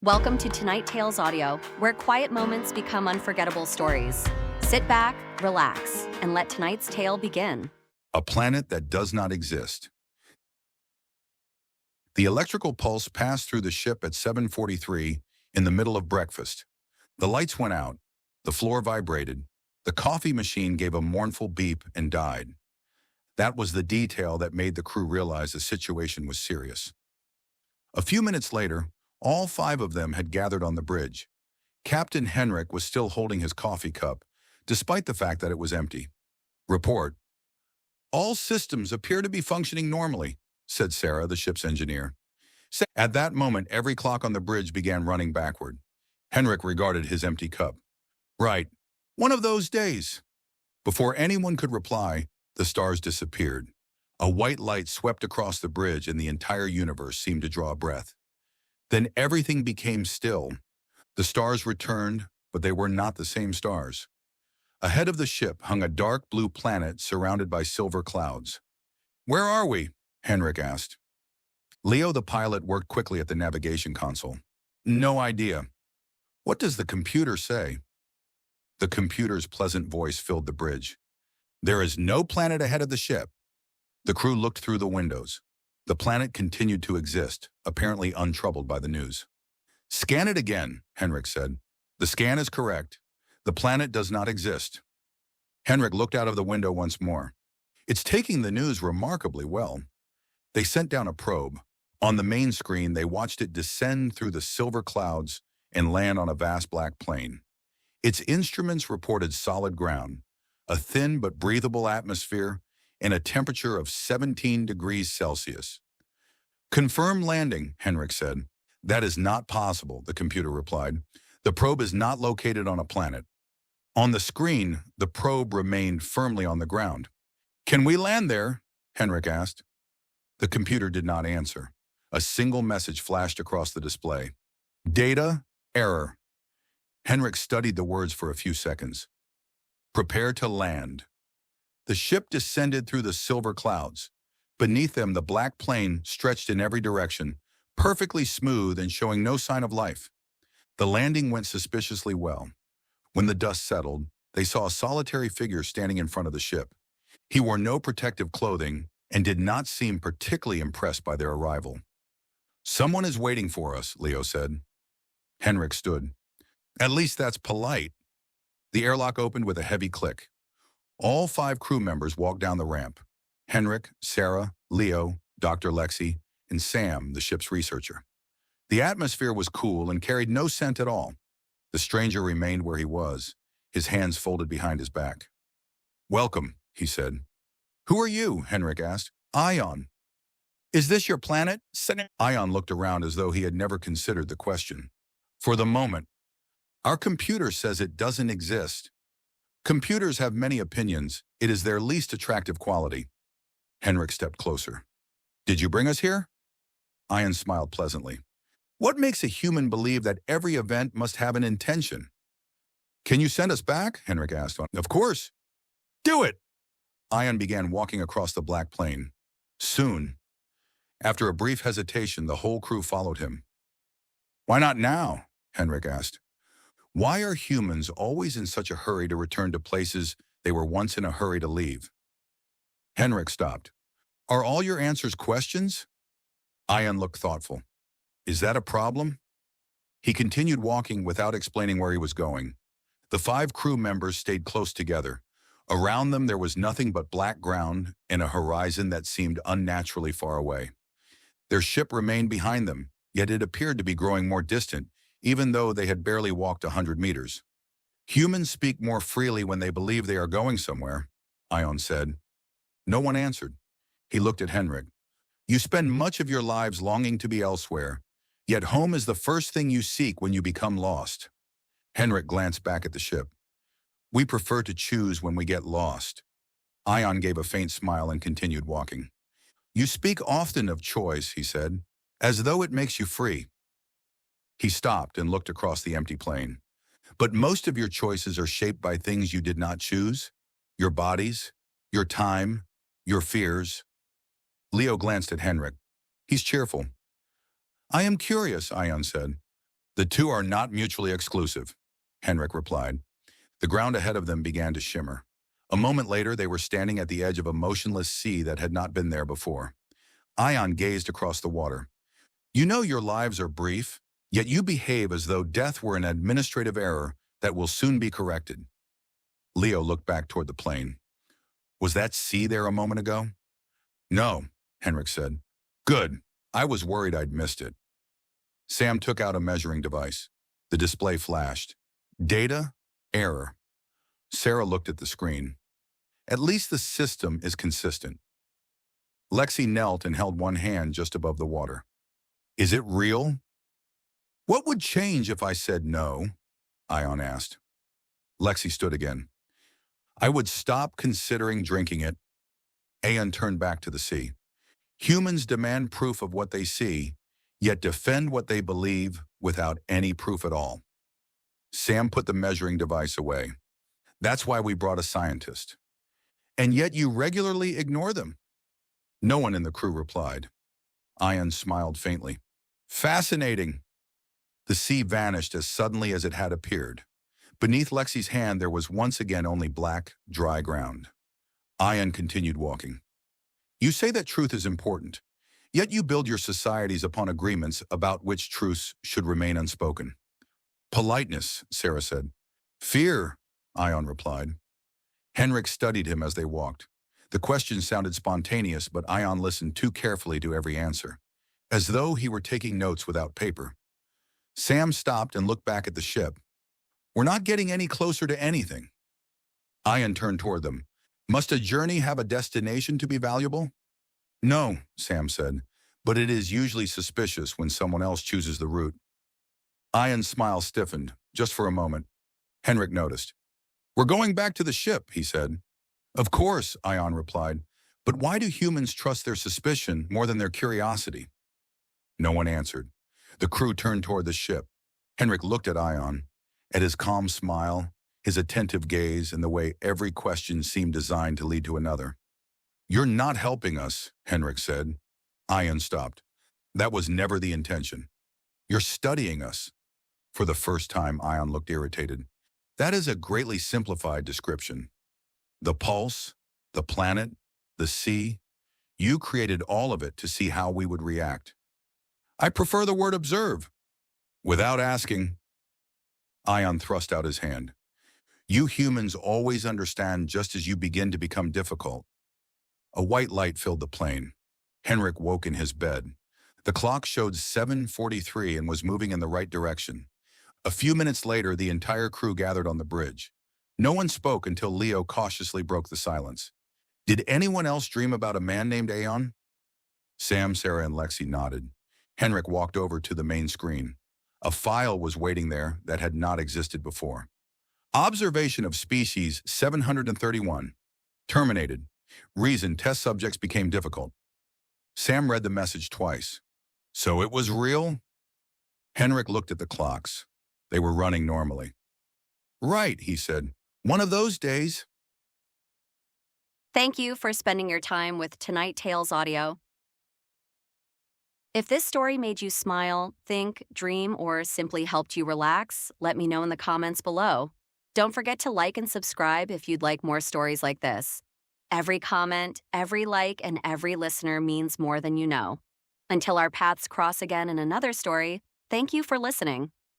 Welcome to TonightTales Audio, where quiet moments become unforgettable stories. Sit back, relax, and let tonight's tale begin. A planet that does not exist. The electrical pulse passed through the ship at 7:43 in the middle of breakfast. The lights went out, the floor vibrated, the coffee machine gave a mournful beep and died. That was the detail that made the crew realize the situation was serious. A few minutes later, all five of them had gathered on the bridge. Captain Henrik was still holding his coffee cup, despite the fact that it was empty. Report. All systems appear to be functioning normally, said Sarah, the ship's engineer. At that moment, every clock on the bridge began running backward. Henrik regarded his empty cup. Right. One of those days. Before anyone could reply, the stars disappeared. A white light swept across the bridge and the entire universe seemed to draw a breath. Then everything became still. The stars returned, but they were not the same stars. Ahead of the ship hung a dark blue planet surrounded by silver clouds. Where are we? Henrik asked. Leo, the pilot, worked quickly at the navigation console. No idea. What does the computer say? The computer's pleasant voice filled the bridge. There is no planet ahead of the ship. The crew looked through the windows. The planet continued to exist, apparently untroubled by the news. Scan it again, Henrik said. The scan is correct. The planet does not exist. Henrik looked out of the window once more. It's taking the news remarkably well. They sent down a probe. On the main screen, they watched it descend through the silver clouds and land on a vast black plain. Its instruments reported solid ground, a thin but breathable atmosphere, and a temperature of 17 degrees Celsius. Confirm landing, Henrik said. That is not possible, the computer replied. The probe is not located on a planet. On the screen, the probe remained firmly on the ground. Can we land there? Henrik asked. The computer did not answer. A single message flashed across the display. Data, error. Henrik studied the words for a few seconds. Prepare to land. The ship descended through the silver clouds. Beneath them, the black plain stretched in every direction, perfectly smooth and showing no sign of life. The landing went suspiciously well. When the dust settled, they saw a solitary figure standing in front of the ship. He wore no protective clothing and did not seem particularly impressed by their arrival. Someone is waiting for us, Leo said. Henrik stood. At least that's polite. The airlock opened with a heavy click. All five crew members walked down the ramp. Henrik, Sarah, Leo, Dr. Lexi, and Sam, the ship's researcher. The atmosphere was cool and carried no scent at all. The stranger remained where he was, his hands folded behind his back. Welcome, he said. Who are you? Henrik asked. Ion. Is this your planet? Ion looked around as though he had never considered the question. For the moment. Our computer says it doesn't exist. Computers have many opinions. It is their least attractive quality. Henrik stepped closer. Did you bring us here? Ion smiled pleasantly. What makes a human believe that every event must have an intention? Can you send us back? Henrik asked. Of course. Do it! Ion began walking across the black plain. Soon. After a brief hesitation, the whole crew followed him. Why not now? Henrik asked. Why are humans always in such a hurry to return to places they were once in a hurry to leave? Henrik stopped. Are all your answers questions? Ion looked thoughtful. Is that a problem? He continued walking without explaining where he was going. The five crew members stayed close together. Around them there was nothing but black ground and a horizon that seemed unnaturally far away. Their ship remained behind them, yet it appeared to be growing more distant, even though they had barely walked 100 meters. Humans speak more freely when they believe they are going somewhere, Ion said. No one answered. He looked at Henrik. You spend much of your lives longing to be elsewhere, yet home is the first thing you seek when you become lost. Henrik glanced back at the ship. We prefer to choose when we get lost. Ion gave a faint smile and continued walking. You speak often of choice, he said, as though it makes you free. He stopped and looked across the empty plain. But most of your choices are shaped by things you did not choose. Your bodies, your time, your fears. Leo glanced at Henrik. He's cheerful. I am curious, Ion said. The two are not mutually exclusive, Henrik replied. The ground ahead of them began to shimmer. A moment later, they were standing at the edge of a motionless sea that had not been there before. Ion gazed across the water. You know your lives are brief, yet you behave as though death were an administrative error that will soon be corrected. Leo looked back toward the plane. Was that sea there a moment ago? No, Henrik said. Good. I was worried I'd missed it. Sam took out a measuring device. The display flashed. Data, error. Sarah looked at the screen. At least the system is consistent. Lexi knelt and held one hand just above the water. Is it real? What would change if I said no? Ion asked. Lexi stood again. I would stop considering drinking it. Aeon turned back to the sea. Humans demand proof of what they see, yet defend what they believe without any proof at all. Sam put the measuring device away. That's why we brought a scientist. And yet you regularly ignore them. No one in the crew replied. Ion smiled faintly. Fascinating. The sea vanished as suddenly as it had appeared. Beneath Lexi's hand there was once again only black, dry ground. Ion continued walking. You say that truth is important, yet you build your societies upon agreements about which truths should remain unspoken. Politeness, Sarah said. Fear, Ion replied. Henrik studied him as they walked. The question sounded spontaneous, but Ion listened too carefully to every answer, as though he were taking notes without paper. Sam stopped and looked back at the ship. We're not getting any closer to anything. Ion turned toward them. Must a journey have a destination to be valuable? No, Sam said, but it is usually suspicious when someone else chooses the route. Ion's smile stiffened, just for a moment. Henrik noticed. We're going back to the ship, he said. Of course, Ion replied, but why do humans trust their suspicion more than their curiosity? No one answered. The crew turned toward the ship. Henrik looked at Ion, at his calm smile, his attentive gaze, and the way every question seemed designed to lead to another. You're not helping us, Henrik said. Ion stopped. That was never the intention. You're studying us. For the first time, Ion looked irritated. That is a greatly simplified description. The pulse, the planet, the sea, you created all of it to see how we would react. I prefer the word observe. Without asking. Ion thrust out his hand. You humans always understand just as you begin to become difficult. A white light filled the plane. Henrik woke in his bed. The clock showed 7:43 and was moving in the right direction. A few minutes later, the entire crew gathered on the bridge. No one spoke until Leo cautiously broke the silence. Did anyone else dream about a man named Aeon? Sam, Sarah, and Lexi nodded. Henrik walked over to the main screen. A file was waiting there that had not existed before. Observation of species 731. Terminated. Reason test subjects became difficult. Sam read the message twice. So it was real? Henrik looked at the clocks. They were running normally. Right, he said. One of those days. Thank you for spending your time with TonightTales audio. If this story made you smile, think, dream, or simply helped you relax, let me know in the comments below. Don't forget to like and subscribe if you'd like more stories like this. Every comment, every like, and every listener means more than you know. Until our paths cross again in another story, thank you for listening.